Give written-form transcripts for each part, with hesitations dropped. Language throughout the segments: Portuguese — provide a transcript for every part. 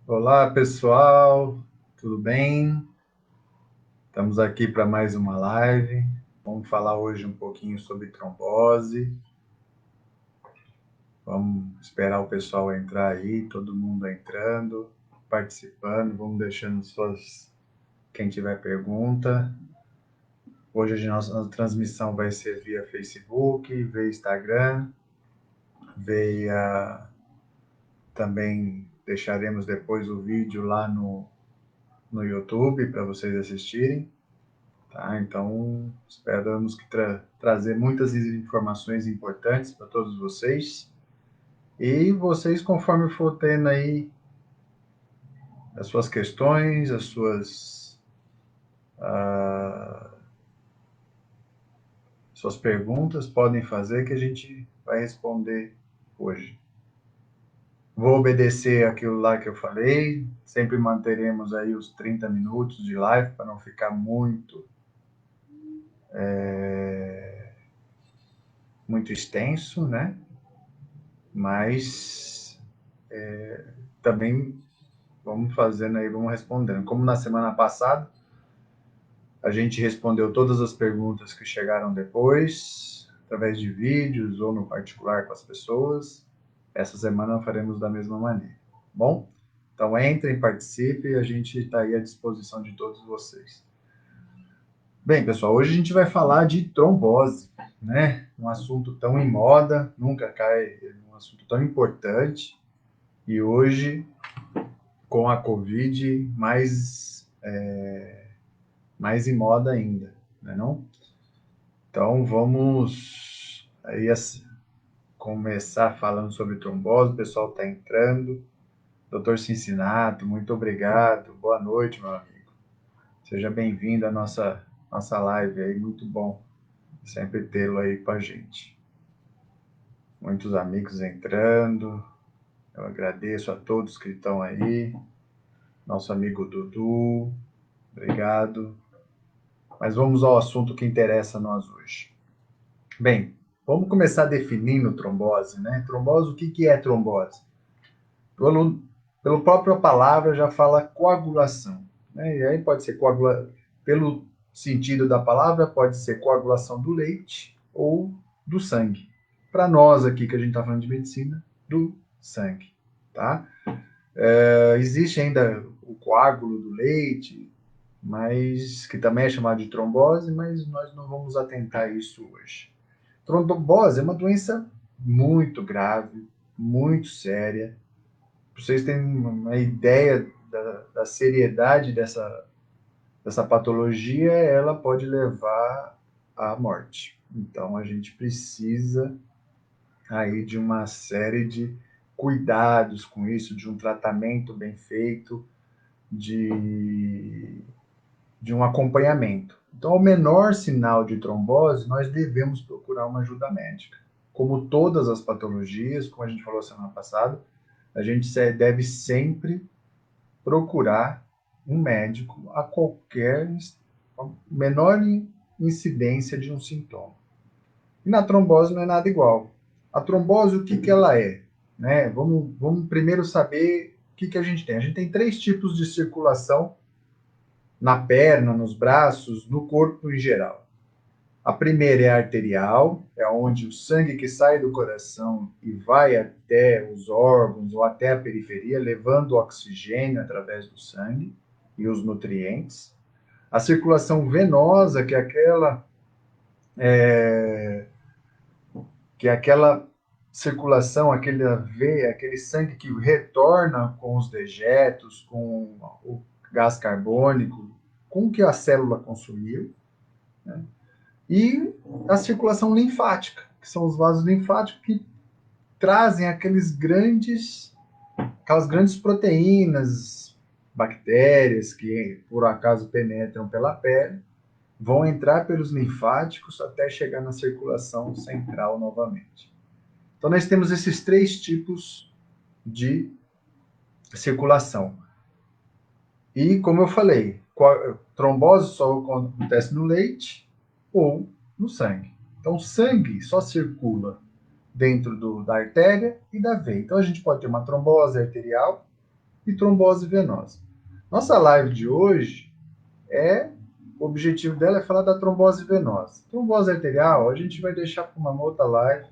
Olá, pessoal, tudo bem? Estamos aqui para mais uma live. Vamos falar hoje um pouquinho sobre trombose. Vamos esperar o pessoal entrar aí, todo mundo entrando, participando. Vamos deixando quem tiver pergunta. Hoje a nossa transmissão vai ser via Facebook, via Instagram, via também deixaremos depois o vídeo lá no YouTube para vocês assistirem. Tá? Então, esperamos que trazer muitas informações importantes para todos vocês. E vocês, conforme for tendo aí as suas questões, uh, suas perguntas, podem fazer que a gente vai responder hoje. Vou obedecer aquilo lá que eu falei, sempre manteremos aí os 30 minutos de live para não ficar muito extenso, né? Mas também vamos fazendo aí, vamos respondendo. Como na semana passada, a gente respondeu todas as perguntas que chegaram depois, através de vídeos ou no particular com as pessoas. Essa semana faremos da mesma maneira. Bom? Então entrem, participem, a gente está aí à disposição de todos vocês. Bem, pessoal, hoje a gente vai falar de trombose, né? Um assunto tão em moda, nunca cai, um assunto tão importante. E hoje, com a Covid, mais em moda ainda, né não? Então vamos aí começar falando sobre trombose, o pessoal está entrando. Doutor Cincinato, muito obrigado, boa noite, meu amigo. Seja bem-vindo à nossa live aí, muito bom sempre tê-lo aí com a gente. Muitos amigos entrando, eu agradeço a todos que estão aí, nosso amigo Dudu, obrigado. Mas vamos ao assunto que interessa a nós hoje. Bem, vamos começar definindo trombose, né? Trombose, o que é trombose? Pelo própria palavra já fala coagulação, né? E aí pode ser pelo sentido da palavra, pode ser coagulação do leite ou do sangue. Para nós aqui que a gente está falando de medicina, do sangue, tá? Existe ainda o coágulo do leite, mas que também é chamado de trombose, mas nós não vamos atentar a isso hoje. Trombose é uma doença muito grave, muito séria. Para vocês terem uma ideia da seriedade dessa patologia, ela pode levar à morte. Então, a gente precisa aí de uma série de cuidados com isso, de um tratamento bem feito, de um acompanhamento. Então, ao menor sinal de trombose, nós devemos procurar uma ajuda médica. Como todas as patologias, como a gente falou semana passada, a gente deve sempre procurar um médico a qualquer menor incidência de um sintoma. E na trombose não é nada igual. A trombose, o que ela é? Né? Vamos primeiro saber o que a gente tem. A gente tem 3 tipos de circulação na perna, nos braços, no corpo em geral. A primeira é a arterial, é onde o sangue que sai do coração e vai até os órgãos ou até a periferia, levando o oxigênio através do sangue e os nutrientes. A circulação venosa, que é aquela circulação, aquele sangue que retorna com os dejetos, com o gás carbônico, com o que a célula consumiu, né? E a circulação linfática, que são os vasos linfáticos que trazem aquelas grandes proteínas, bactérias que por acaso penetram pela pele, vão entrar pelos linfáticos até chegar na circulação central novamente. Então nós temos esses 3 tipos de circulação. E como eu falei, trombose só acontece no leite ou no sangue. Então o sangue só circula dentro da artéria e da veia. Então a gente pode ter uma trombose arterial e trombose venosa. Nossa live de hoje o objetivo dela é falar da trombose venosa. Trombose arterial, a gente vai deixar para uma outra live,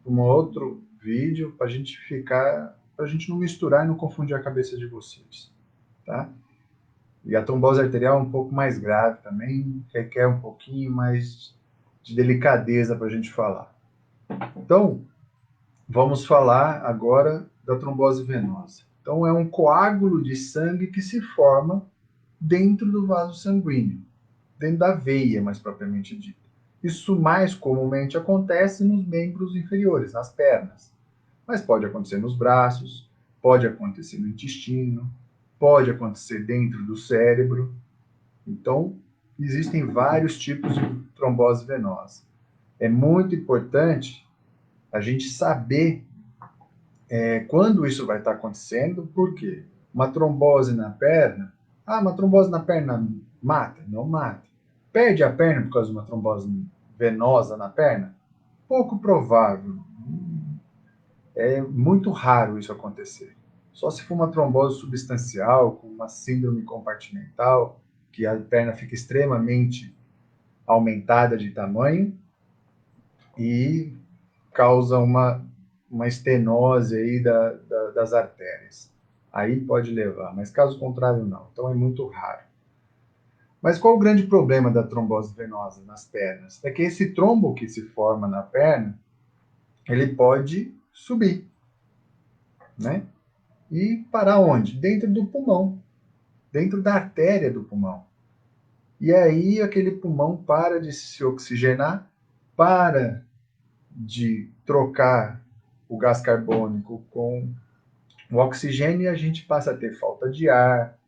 para um outro vídeo, para a gente não misturar e não confundir a cabeça de vocês, tá? E a trombose arterial é um pouco mais grave também, requer um pouquinho mais de delicadeza para a gente falar. Então, vamos falar agora da trombose venosa. Então, é um coágulo de sangue que se forma dentro do vaso sanguíneo, dentro da veia, mais propriamente dito. Isso mais comumente acontece nos membros inferiores, nas pernas, mas pode acontecer nos braços, pode acontecer no intestino, pode acontecer dentro do cérebro. Então, existem vários tipos de trombose venosa. É muito importante a gente saber quando isso vai estar acontecendo, por quê? Uma trombose na perna, uma trombose na perna mata? Não mata. Perde a perna por causa de uma trombose venosa na perna? Pouco provável. É muito raro isso acontecer. Só se for uma trombose substancial, com uma síndrome compartimental, que a perna fica extremamente aumentada de tamanho e causa uma estenose aí das artérias. Aí pode levar, mas caso contrário, não. Então é muito raro. Mas qual o grande problema da trombose venosa nas pernas? É que esse trombo que se forma na perna, ele pode subir, né? E parar onde? Dentro do pulmão, dentro da artéria do pulmão. E aí aquele pulmão para de se oxigenar, para de trocar o gás carbônico com o oxigênio e a gente passa a ter falta de ar,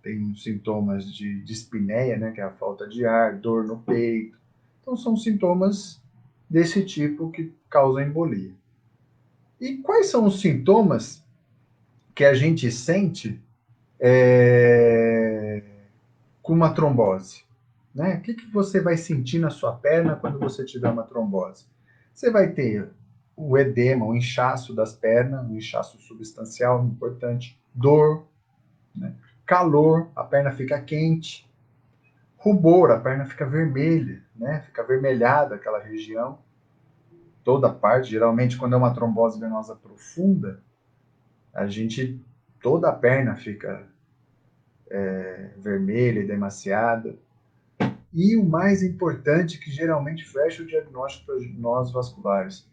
tem sintomas de dispneia, né, que é a falta de ar, dor no peito. Então são sintomas desse tipo que causam embolia. E quais são os sintomas que a gente sente com uma trombose? Né? O que você vai sentir na sua perna quando você tiver uma trombose? Você vai ter o edema, o inchaço das pernas, um inchaço substancial importante, dor, né? Calor, a perna fica quente, rubor, a perna fica vermelha, né? Fica avermelhada aquela região, toda a parte. Geralmente, quando é uma trombose venosa profunda, toda a perna fica vermelha, edemaciada. E o mais importante, que geralmente fecha o diagnóstico para nós vasculares,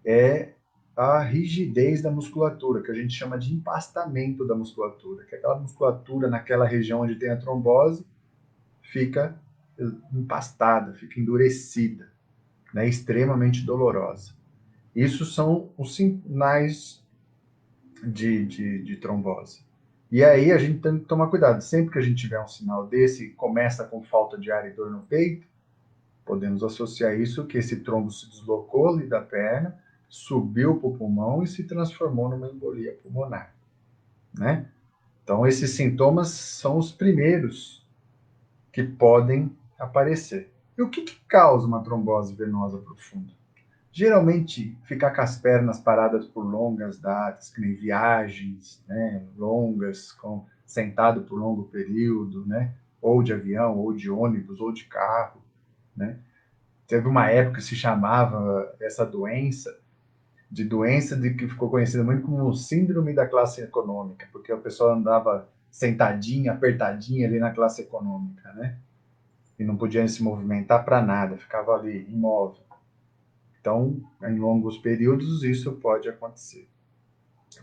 é a rigidez da musculatura, que a gente chama de empastamento da musculatura, que é aquela musculatura naquela região onde tem a trombose fica empastada, fica endurecida, né, extremamente dolorosa. Isso são os sinais de trombose. E aí a gente tem que tomar cuidado. Sempre que a gente tiver um sinal desse, começa com falta de ar e dor no peito, podemos associar isso que esse trombo se deslocou ali da perna, subiu para o pulmão e se transformou numa embolia pulmonar, né? Então esses sintomas são os primeiros que podem aparecer. E o que causa uma trombose venosa profunda? Geralmente, ficar com as pernas paradas por longas datas, que nem viagens, né, longas, sentado por longo período, né, ou de avião, ou de ônibus, ou de carro, né. Teve uma época que se chamava essa doença de que ficou conhecida muito como síndrome da classe econômica, porque a pessoa andava sentadinha, apertadinha ali na classe econômica, né, e não podia se movimentar para nada, ficava ali imóvel. Então, em longos períodos, isso pode acontecer,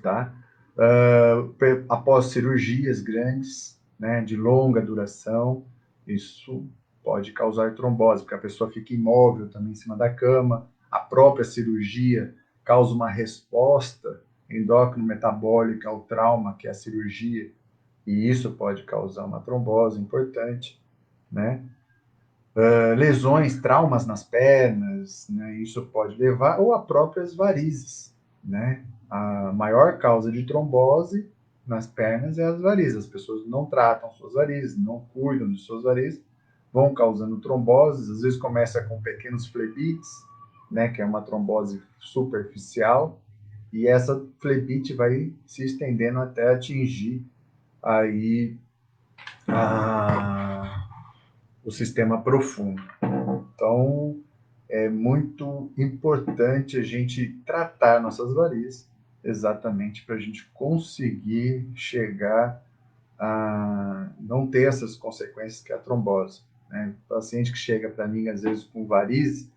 tá? Após cirurgias grandes, né, de longa duração, isso pode causar trombose, porque a pessoa fica imóvel também em cima da cama, a própria cirurgia causa uma resposta endócrino-metabólica ao trauma, que é a cirurgia, e isso pode causar uma trombose importante, né? Lesões, traumas nas pernas, né? Isso pode levar, ou a próprias varizes, né? A maior causa de trombose nas pernas é as varizes. As pessoas não tratam suas varizes, não cuidam de suas varizes, vão causando tromboses, às vezes começa com pequenos flebites, né? Que é uma trombose superficial, e essa flebite vai se estendendo até atingir aí o sistema profundo. Então, é muito importante a gente tratar nossas varizes, exatamente para a gente conseguir chegar a não ter essas consequências que é a trombose. Né? O paciente que chega para mim, às vezes, com varize,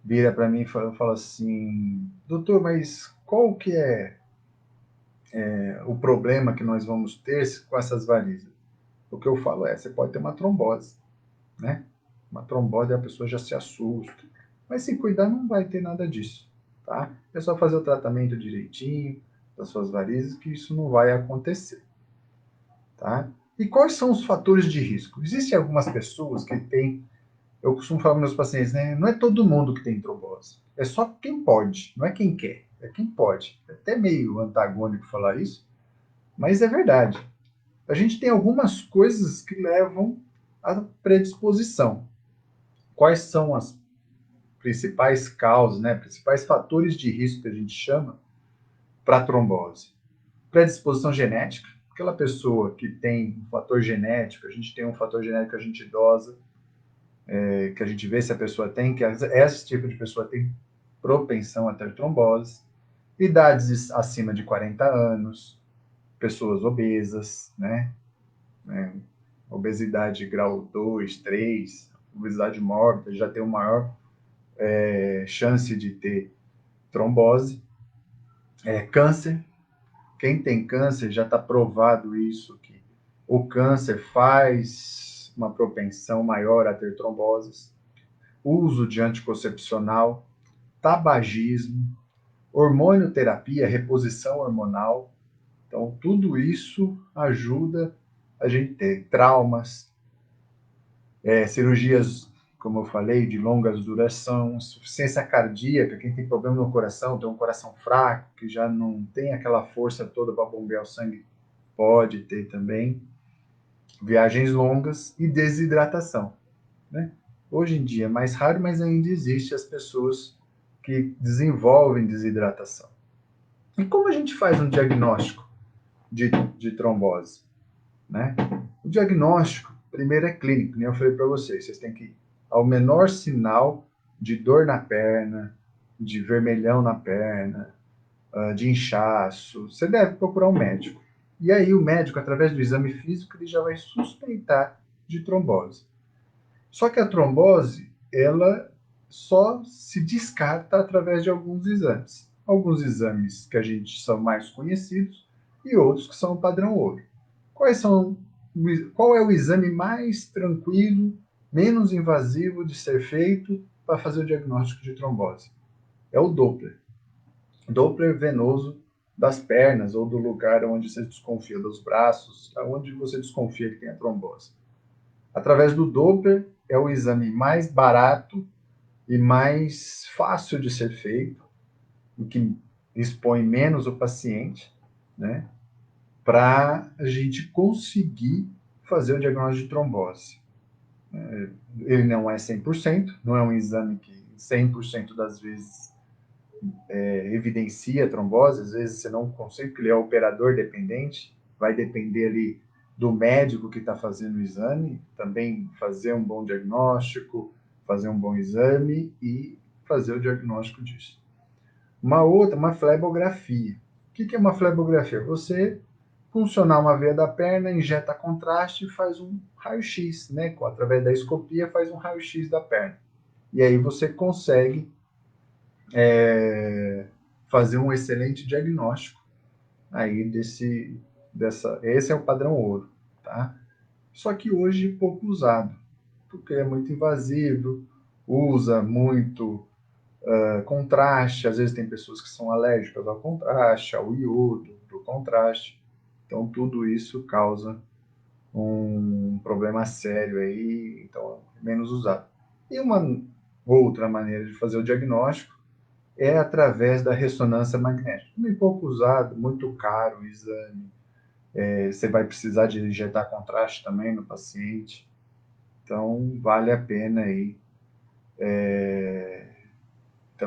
vira para mim e fala assim, doutor, mas qual que é o problema que nós vamos ter com essas varizes? O que eu falo é, você pode ter uma trombose, né? Uma trombose a pessoa já se assusta. Mas se cuidar não vai ter nada disso, tá? É só fazer o tratamento direitinho das suas varizes que isso não vai acontecer, tá? E quais são os fatores de risco? Existem algumas pessoas que têm, eu costumo falar para meus pacientes, né? Não é todo mundo que tem trombose. É só quem pode, não é quem quer, é quem pode. É até meio antagônico falar isso, mas é verdade. A gente tem algumas coisas que levam à predisposição. Quais são as principais causas, né, principais fatores de risco que a gente chama para trombose? Predisposição genética, aquela pessoa que tem um fator genético, a gente tem um fator genético que a gente idosa, que a gente vê se a pessoa tem, que esse tipo de pessoa tem propensão a ter trombose, idades acima de 40 anos, pessoas obesas, né? Obesidade grau 2, 3, obesidade mórbida, já tem uma maior chance de ter trombose. Câncer, quem tem câncer já está provado isso, que o câncer faz uma propensão maior a ter tromboses. Uso de anticoncepcional, tabagismo, hormonioterapia, reposição hormonal. Então, tudo isso ajuda a gente ter traumas, cirurgias, como eu falei, de longas duração, insuficiência cardíaca, quem tem problema no coração, tem um coração fraco, que já não tem aquela força toda para bombear o sangue, pode ter também. Viagens longas e desidratação. Né? Hoje em dia é mais raro, mas ainda existe as pessoas que desenvolvem desidratação. E como a gente faz um diagnóstico de trombose? Né? O diagnóstico, primeiro, é clínico, nem eu falei para vocês. Vocês têm que ir ao menor sinal de dor na perna, de vermelhão na perna, de inchaço, você deve procurar um médico. E aí o médico, através do exame físico, ele já vai suspeitar de trombose. Só que a trombose, ela só se descarta através de alguns exames. Alguns exames que a gente são mais conhecidos e outros que são o padrão ouro. Quais são, qual é o exame mais tranquilo, menos invasivo de ser feito para fazer o diagnóstico de trombose? É o Doppler. Doppler venoso das pernas ou do lugar onde você desconfia, dos braços, onde você desconfia que tem a trombose. Através do Doppler é o exame mais barato e mais fácil de ser feito, o que expõe menos o paciente, né, para a gente conseguir fazer o diagnóstico de trombose. Ele não é 100%, não é um exame que 100% das vezes evidencia a trombose, às vezes você não consegue, porque ele é operador dependente, vai depender ali do médico que está fazendo o exame, também fazer um bom diagnóstico, fazer um bom exame e fazer o diagnóstico disso. Uma outra, uma flebografia. O que é uma flebografia? Você funcionar uma veia da perna, injeta contraste e faz um raio-x, né? Através da escopia faz um raio-x da perna. E aí você consegue fazer um excelente diagnóstico aí esse é o padrão ouro, tá? Só que hoje pouco usado, porque é muito invasivo, usa muito contraste, às vezes tem pessoas que são alérgicas ao contraste, ao iodo do contraste, então tudo isso causa um problema sério aí, então é menos usado. E uma outra maneira de fazer o diagnóstico é através da ressonância magnética. Muito pouco usado, muito caro o exame. Você vai precisar de injetar contraste também no paciente. Então, vale a pena aí.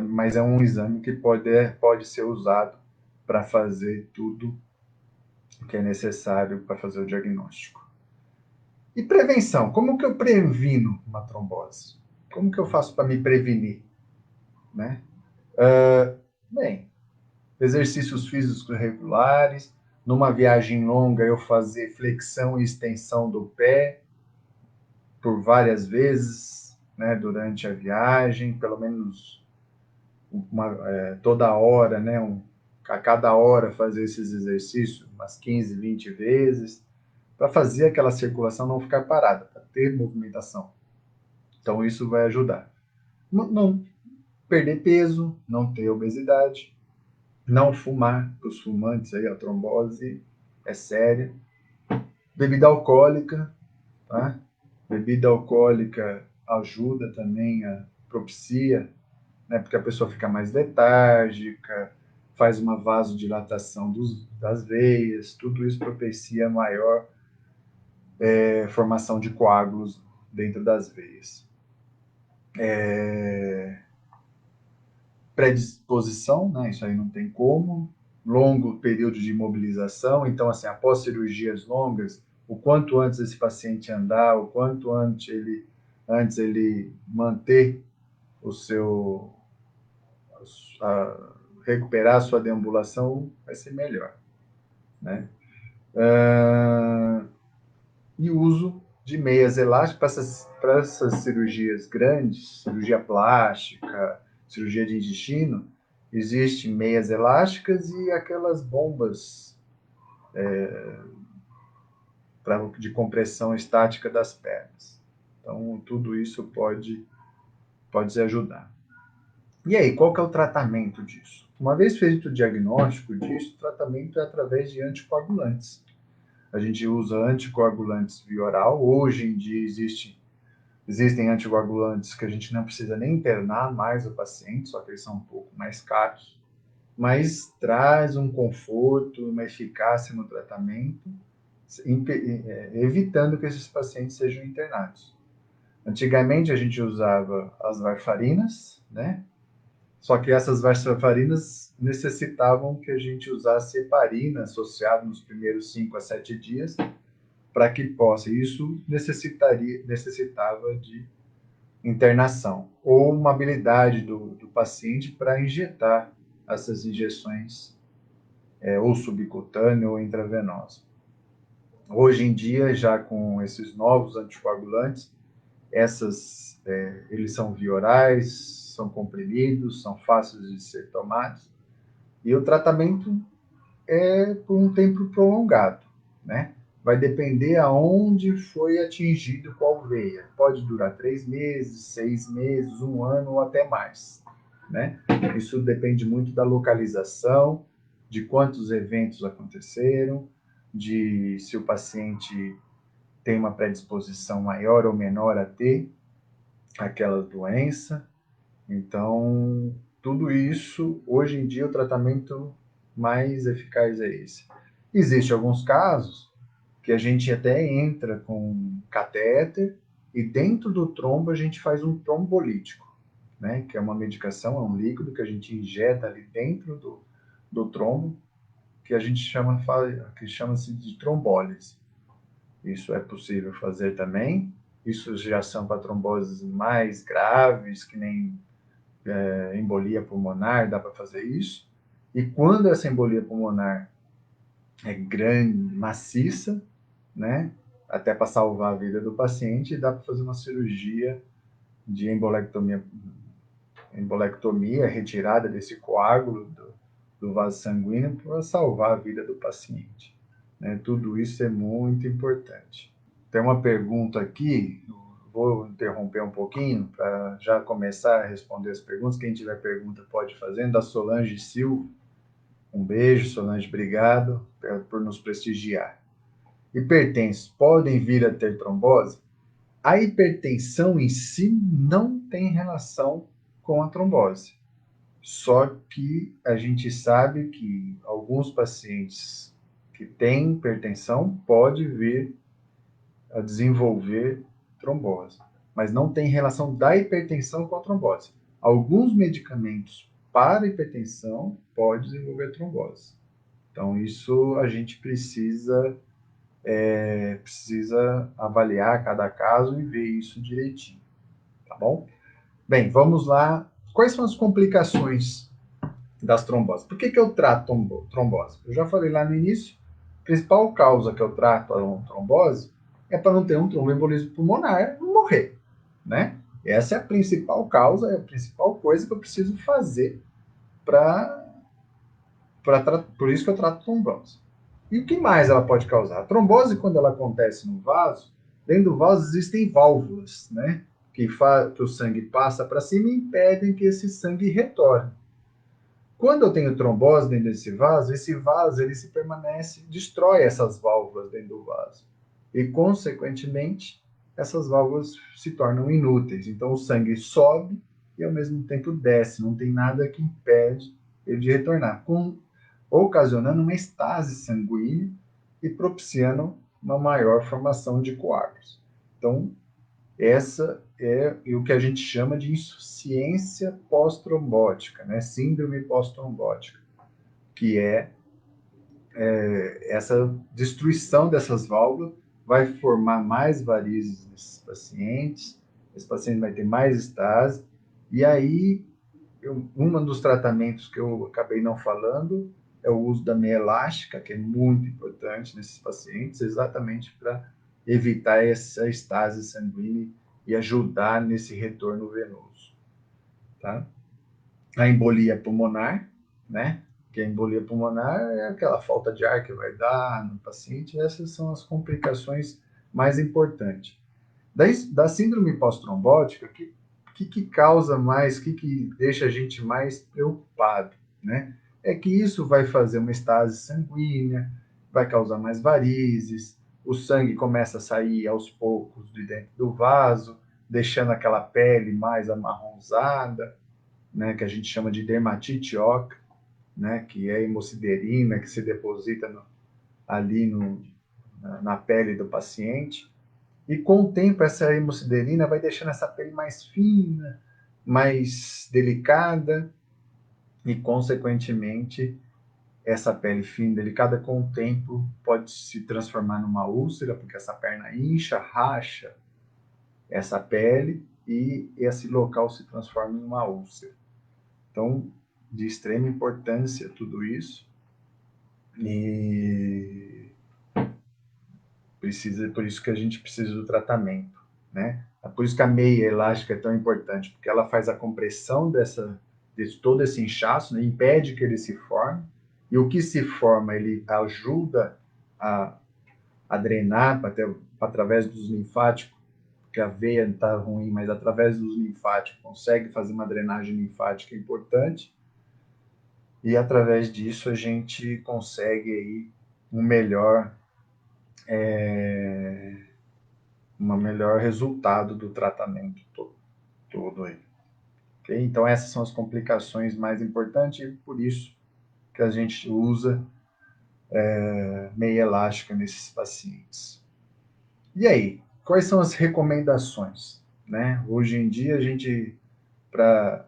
Mas é um exame que pode ser usado para fazer tudo o que é necessário para fazer o diagnóstico. E prevenção, como que eu previno uma trombose? Como que eu faço para me prevenir? Né? Bem, exercícios físicos regulares, numa viagem longa eu fazer flexão e extensão do pé por várias vezes, né, durante a viagem, pelo menos toda hora, né, a cada hora fazer esses exercícios, umas 15, 20 vezes, para fazer aquela circulação não ficar parada, para ter movimentação. Então isso vai ajudar. Não perder peso, não ter obesidade, não fumar, para os fumantes aí, a trombose é séria. Bebida alcoólica, tá? Bebida alcoólica ajuda também, propicia, né? Porque a pessoa fica mais letárgica, faz uma vasodilatação das veias, tudo isso propicia maior formação de coágulos dentro das veias. Predisposição, né? Isso aí não tem como. Longo período de imobilização, então, assim, após cirurgias longas, o quanto antes esse paciente andar, o quanto antes ele manter o seu, recuperar a sua deambulação, vai ser melhor, né? E uso de meias elásticas para essas cirurgias grandes, cirurgia plástica, cirurgia de intestino, existem meias elásticas e aquelas bombas de compressão estática das pernas. Então, tudo isso pode ajudar. E aí, qual que é o tratamento disso? Uma vez feito o diagnóstico disso, o tratamento é através de anticoagulantes. A gente usa anticoagulantes via oral. Hoje em dia existem anticoagulantes que a gente não precisa nem internar mais o paciente, só que eles são um pouco mais caros, mas traz um conforto, uma eficácia no tratamento, evitando que esses pacientes sejam internados. Antigamente a gente usava as varfarinas, né? Só que essas varfarinas necessitavam que a gente usasse heparina associada nos primeiros 5 a 7 dias para que possa. Isso necessitava de internação ou uma habilidade do paciente para injetar essas injeções ou subcutânea ou intravenosa. Hoje em dia, já com esses novos anticoagulantes, eles são via orais, são comprimidos, são fáceis de ser tomados, e o tratamento é por um tempo prolongado, né? Vai depender aonde foi atingido qual veia. Pode durar 3 meses, 6 meses, 1 ano ou até mais, né? Isso depende muito da localização, de quantos eventos aconteceram, de se o paciente tem uma predisposição maior ou menor a ter aquela doença. Então, tudo isso, hoje em dia, o tratamento mais eficaz é esse. Existem alguns casos que a gente até entra com catéter e dentro do trombo a gente faz um trombolítico, né? Que é uma medicação, é um líquido que a gente injeta ali dentro do trombo, que a gente chama-se de trombólise. Isso é possível fazer também. Isso já são para tromboses mais graves, que nem embolia pulmonar, dá para fazer isso. E quando essa embolia pulmonar é grande, maciça, né, até para salvar a vida do paciente, dá para fazer uma cirurgia de embolectomia, retirada desse coágulo do vaso sanguíneo para salvar a vida do paciente. Né? Tudo isso é muito importante. Tem uma pergunta aqui, vou interromper um pouquinho para já começar a responder as perguntas. Quem tiver pergunta pode fazer, da Solange Silva. Um beijo, Solange, obrigado por nos prestigiar. Hipertensos podem vir a ter trombose? A hipertensão em si não tem relação com a trombose. Só que a gente sabe que alguns pacientes que têm hipertensão podem vir a desenvolver trombose, mas não tem relação da hipertensão com a trombose. Alguns medicamentos para hipertensão podem desenvolver trombose, Então, isso a gente precisa avaliar cada caso e ver isso direitinho, tá bom? Bem, vamos lá. Quais são as complicações das tromboses? Por que eu trato trombose? Eu já falei lá no início, a principal causa que eu trato a trombose é para não ter um tromboembolismo pulmonar e não morrer, né? Essa é a principal causa, é a principal coisa que eu preciso fazer para por isso que eu trato trombose. E o que mais ela pode causar? A trombose, quando ela acontece no vaso, dentro do vaso existem válvulas, né? Que o sangue passa para cima e impedem que esse sangue retorne. Quando eu tenho trombose dentro esse vaso ele se permanece, destrói essas válvulas dentro do vaso. E, consequentemente, essas válvulas se tornam inúteis. Então, o sangue sobe e, ao mesmo tempo, desce. Não tem nada que impede ele de retornar, ocasionando uma estase sanguínea e propiciando uma maior formação de coágulos. Então, essa é o que a gente chama de insuficiência pós-trombótica, né? Síndrome pós-trombótica, que é essa destruição dessas válvulas vai formar mais varizes nesses pacientes, esse paciente vai ter mais estase, e aí um dos tratamentos que eu acabei não falando é o uso da meia elástica, que é muito importante nesses pacientes, exatamente para evitar essa estase sanguínea e ajudar nesse retorno venoso, tá? A embolia pulmonar, né? Que a embolia pulmonar é aquela falta de ar que vai dar no paciente. Essas são as complicações mais importantes. Da síndrome pós-trombótica, que causa mais, que deixa a gente mais preocupado, né? É que isso vai fazer uma estase sanguínea, vai causar mais varizes, o sangue começa a sair aos poucos de dentro do vaso, deixando aquela pele mais amarronzada, né, que a gente chama de dermatite ócrea, né, que é a hemosiderina que se deposita ali na pele do paciente. E com o tempo, essa hemosiderina vai deixando essa pele mais fina, mais delicada, e, consequentemente, essa pele fina, delicada, com o tempo, pode se transformar numa úlcera, porque essa perna incha, racha essa pele, e esse local se transforma em uma úlcera. Então, de extrema importância tudo isso, e por isso que a gente precisa do tratamento, né? É por isso que a meia elástica é tão importante, porque ela faz a compressão de todo esse inchaço, né? Impede que ele se forme, e o que se forma, ele ajuda a, a drenar através dos linfáticos, porque a veia está ruim, mas através dos linfáticos consegue fazer uma drenagem linfática importante, e através disso a gente consegue aí um melhor resultado do tratamento todo aí. Okay? Então essas são as complicações mais importantes e por isso que a gente usa meia elástica nesses pacientes. E aí, quais são as recomendações? Né? Hoje em dia a gente, para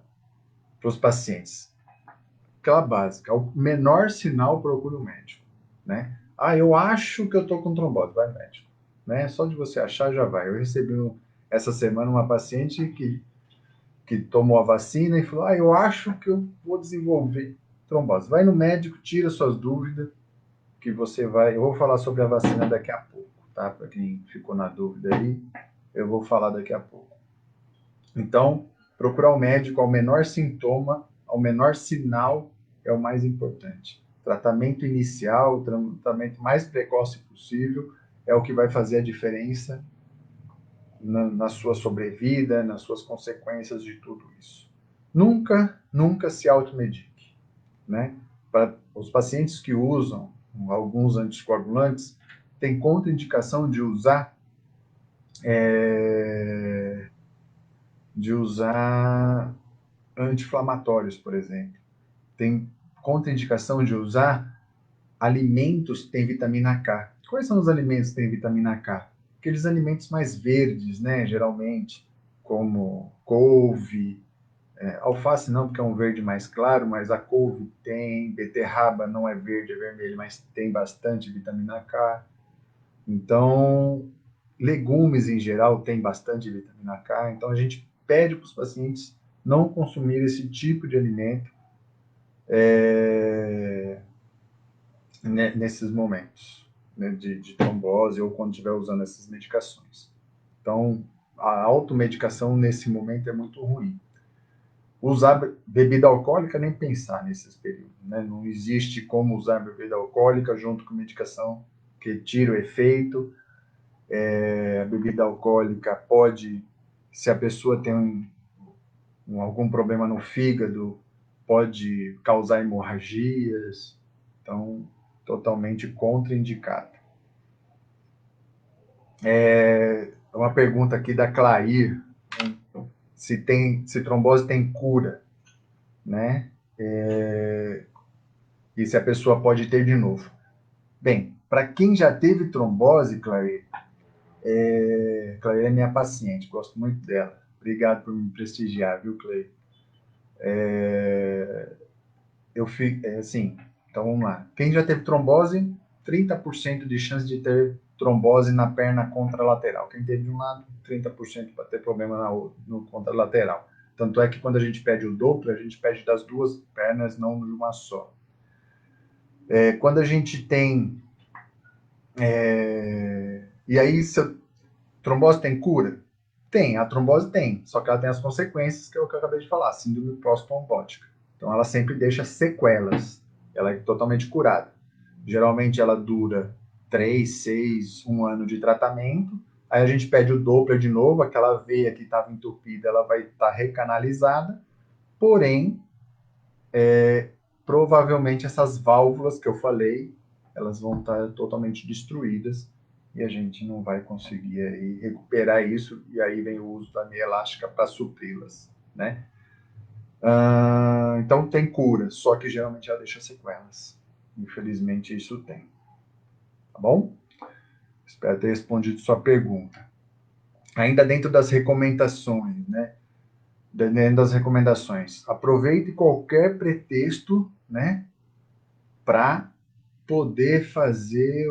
os pacientes, aquela básica, o menor sinal procura o médico. Né? Ah, eu acho que eu estou com trombose, vai no médico. Né? Só de você achar já vai. Eu recebi essa semana uma paciente que tomou a vacina e falou: eu acho que eu vou desenvolver trombose. Vai no médico, tira suas dúvidas, que você vai. Eu vou falar sobre a vacina daqui a pouco, tá? Para quem ficou na dúvida aí, eu vou falar daqui a pouco. Então, procurar o médico ao menor sintoma, ao menor sinal, é o mais importante. Tratamento inicial, o tratamento mais precoce possível, é o que vai fazer a diferença na sua sobrevida, nas suas consequências de tudo isso. Nunca se automedique, né? Para os pacientes que usam alguns anticoagulantes, tem contraindicação de usar anti-inflamatórios, por exemplo. Tem contraindicação de usar alimentos que têm vitamina K. Quais são os alimentos que têm vitamina K? Aqueles alimentos mais verdes, né, geralmente, como couve, Alface não, porque é um verde mais claro, mas a couve tem, beterraba não é verde, é vermelho, mas tem bastante vitamina K. Então, legumes em geral tem bastante vitamina K, então a gente pede para os pacientes não consumir esse tipo de alimento nesses momentos, né, de trombose ou quando estiver usando essas medicações. Então, a automedicação nesse momento é muito ruim. Usar bebida alcoólica, nem pensar nesses períodos, né? Não existe como usar bebida alcoólica junto com medicação, que tira o efeito. A bebida alcoólica pode, se a pessoa tem algum problema no fígado, pode causar hemorragias, então, totalmente contraindicado. Uma pergunta aqui da Clair, se trombose tem cura, né? E se a pessoa pode ter de novo. Bem, para quem já teve trombose, Clair é minha paciente, gosto muito dela. Obrigado por me prestigiar, viu, Clair? Assim, então vamos lá. Quem já teve trombose, 30% de chance de ter trombose na perna contralateral. Quem teve de um lado, 30% para ter problema no contralateral. Tanto é que quando a gente pede o Doppler, a gente pede das duas pernas, não de uma só. Quando a gente tem... E aí, se a trombose tem cura? Tem, a trombose tem, só que ela tem as consequências que é o que eu acabei de falar, síndrome pós-trombótica. Então ela sempre deixa sequelas, ela é totalmente curada. Geralmente ela dura 3, 6, 1 ano de tratamento, aí a gente pede o Doppler de novo, aquela veia que estava entupida, ela vai estar recanalizada, porém, provavelmente essas válvulas que eu falei, elas vão estar totalmente destruídas, e a gente não vai conseguir aí recuperar isso, e aí vem o uso da meia elástica para supri-las, né? Então tem cura, só que geralmente ela deixa sequelas. Infelizmente isso tem. Tá bom? Espero ter respondido sua pergunta. Ainda dentro das recomendações, né? Dentro das recomendações, aproveite qualquer pretexto, né? Para poder fazer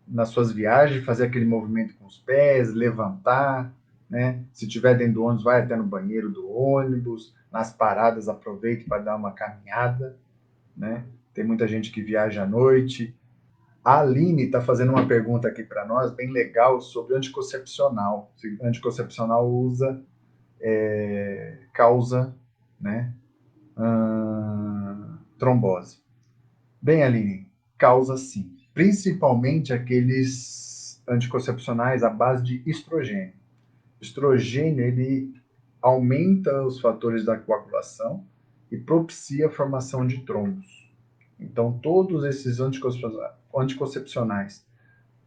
nas suas viagens, fazer aquele movimento com os pés, levantar, né? Se tiver dentro do ônibus, vai até no banheiro do ônibus, nas paradas aproveite para dar uma caminhada, né? Tem muita gente que viaja à noite. A Aline está fazendo uma pergunta aqui para nós, bem legal, sobre anticoncepcional. Se anticoncepcional causa, né, trombose. Bem, Aline, causa sim. Principalmente aqueles anticoncepcionais à base de estrogênio. Estrogênio, ele aumenta os fatores da coagulação e propicia a formação de trombos. Então, todos esses anticoncepcionais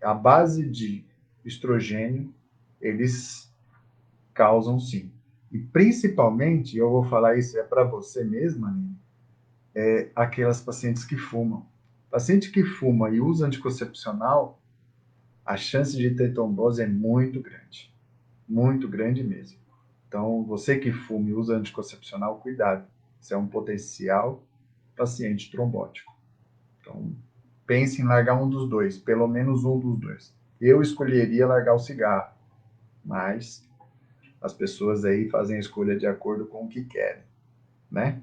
à base de estrogênio, eles causam sim. E principalmente, eu vou falar isso para você mesma, Aline, aquelas pacientes que fumam. Paciente que fuma e usa anticoncepcional, a chance de ter trombose é muito grande mesmo. Então, você que fuma e usa anticoncepcional, cuidado, você é um potencial paciente trombótico. Então, pense em largar um dos dois, pelo menos um dos dois. Eu escolheria largar o cigarro, mas as pessoas aí fazem a escolha de acordo com o que querem, né?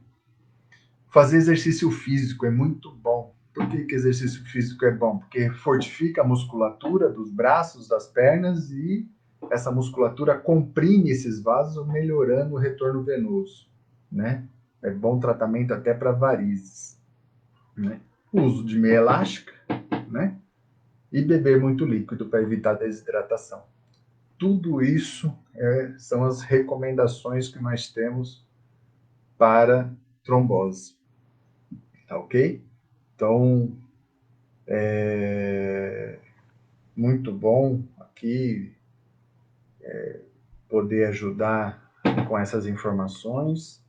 Fazer exercício físico é muito bom. Por que exercício físico é bom? Porque fortifica a musculatura dos braços, das pernas e essa musculatura comprime esses vasos, melhorando o retorno venoso, né? É bom tratamento até para varizes, né? O uso de meia elástica, né? E beber muito líquido para evitar desidratação. Tudo isso são as recomendações que nós temos para trombose. Tá ok? Então, muito bom aqui poder ajudar com essas informações.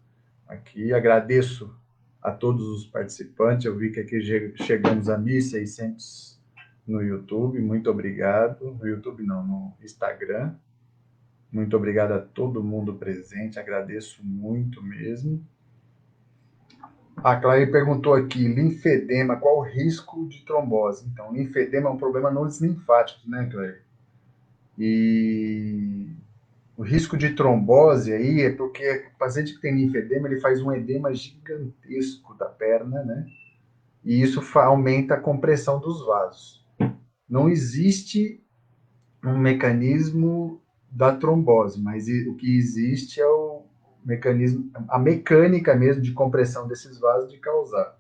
Aqui agradeço a todos os participantes. Eu vi que aqui chegamos a 1.600 no YouTube. Muito obrigado. No YouTube não, no Instagram. Muito obrigado a todo mundo presente, agradeço muito mesmo. A Clary perguntou aqui, linfedema, qual o risco de trombose? Então, linfedema é um problema nos linfáticos, né, Clary? E o risco de trombose aí é porque o paciente que tem linfedema, ele faz um edema gigantesco da perna, né? E isso aumenta a compressão dos vasos. Não existe um mecanismo da trombose, mas o que existe é o mecanismo, a mecânica mesmo de compressão desses vasos de causar.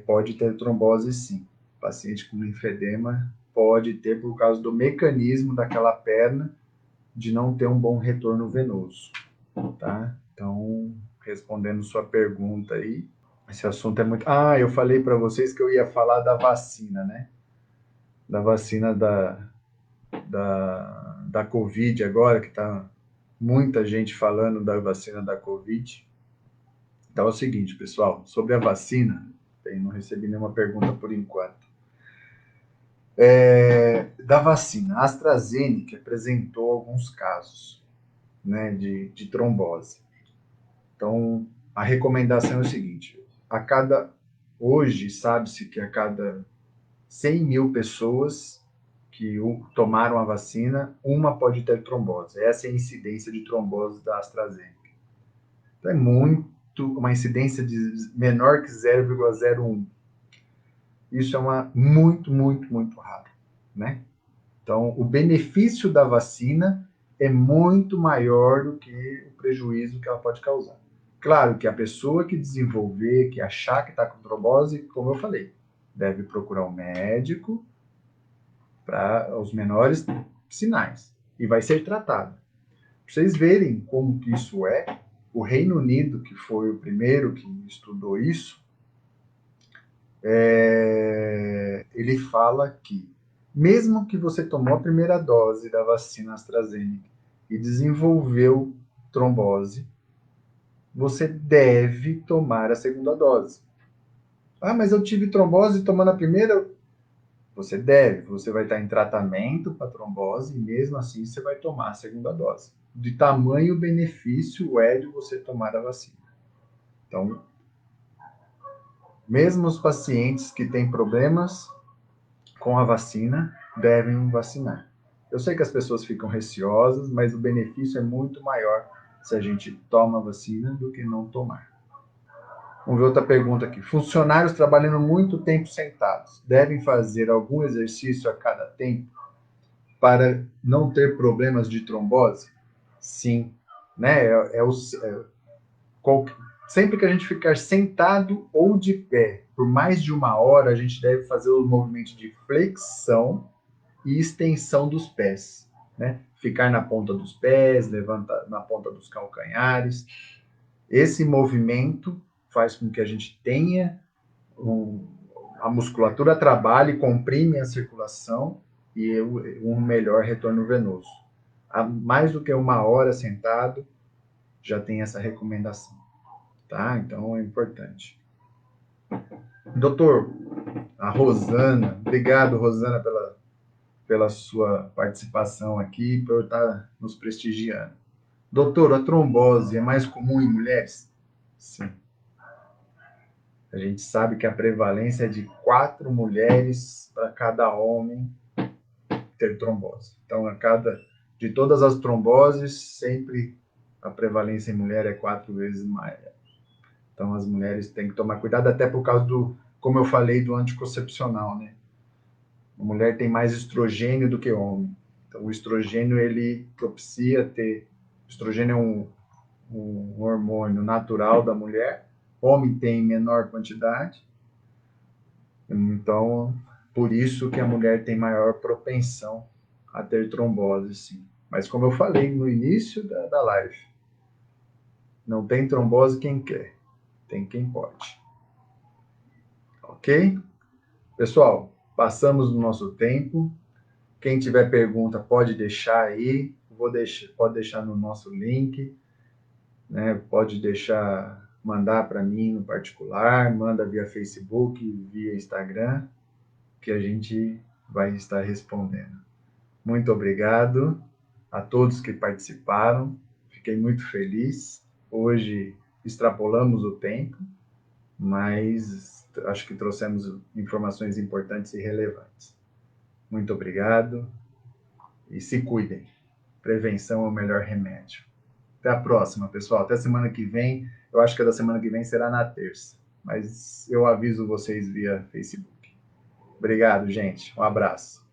Pode ter trombose sim. O paciente com linfedema pode ter por causa do mecanismo daquela perna de não ter um bom retorno venoso, tá? Então, respondendo sua pergunta aí, esse assunto é muito... Ah, eu falei para vocês que eu ia falar da vacina, né? Da vacina da Covid agora, que tá muita gente falando da vacina da Covid. Então é o seguinte, pessoal, sobre a vacina, não recebi nenhuma pergunta por enquanto. Da vacina, a AstraZeneca apresentou alguns casos, né, de trombose. Então, a recomendação é o seguinte, hoje sabe-se que a cada 100 mil pessoas que tomaram a vacina, uma pode ter trombose. Essa é a incidência de trombose da AstraZeneca. Então, uma incidência de menor que 0,01. Isso é muito raro, né? Então, o benefício da vacina é muito maior do que o prejuízo que ela pode causar. Claro que a pessoa que desenvolver, que achar que está com trombose, como eu falei, deve procurar um médico para os menores sinais e vai ser tratado. Para vocês verem como que isso é, o Reino Unido, que foi o primeiro que estudou isso, ele fala que mesmo que você tomou a primeira dose da vacina AstraZeneca e desenvolveu trombose, você deve tomar a segunda dose. Ah, mas eu tive trombose tomando a primeira? Você vai estar em tratamento para trombose e mesmo assim você vai tomar a segunda dose. De tamanho benefício é de você tomar a vacina. Então, mesmo os pacientes que têm problemas com a vacina devem vacinar. Eu sei que as pessoas ficam receosas, mas o benefício é muito maior se a gente toma a vacina do que não tomar. Vamos ver outra pergunta aqui. Funcionários trabalhando muito tempo sentados devem fazer algum exercício a cada tempo para não ter problemas de trombose? Sim. Né? Sempre que a gente ficar sentado ou de pé por mais de uma hora, a gente deve fazer os movimentos de flexão e extensão dos pés. Né? Ficar na ponta dos pés, levantar na ponta dos calcanhares. Esse movimento faz com que a gente tenha a musculatura trabalhe, comprime a circulação e um melhor retorno venoso. Mais do que uma hora sentado, já tem essa recomendação, tá? Então é importante. Doutor, a Rosana, obrigado, Rosana, pela sua participação aqui, por estar nos prestigiando. Doutor, a trombose é mais comum em mulheres? Sim. A gente sabe que a prevalência é de 4 mulheres para cada homem ter trombose. Então, de todas as tromboses, sempre a prevalência em mulher é 4 vezes maior. Então, as mulheres têm que tomar cuidado, até por causa como eu falei, do anticoncepcional, né? A mulher tem mais estrogênio do que o homem. Então, o estrogênio, ele propicia ter... O estrogênio é um hormônio natural da mulher. O homem tem menor quantidade. Então, por isso que a mulher tem maior propensão a ter trombose, sim. Mas como eu falei no início da live, não tem trombose quem quer, tem quem pode. Ok? Pessoal, passamos do nosso tempo. Quem tiver pergunta pode deixar aí, pode deixar no nosso link, né? Pode mandar para mim no particular, manda via Facebook, via Instagram, que a gente vai estar respondendo. Muito obrigado. a todos que participaram. Fiquei muito feliz. Hoje extrapolamos o tempo, mas acho que trouxemos informações importantes e relevantes. Muito obrigado e se cuidem. Prevenção é o melhor remédio. Até a próxima, pessoal. Até semana que vem. Eu acho que a da semana que vem será na terça, mas eu aviso vocês via Facebook. Obrigado, gente. Um abraço.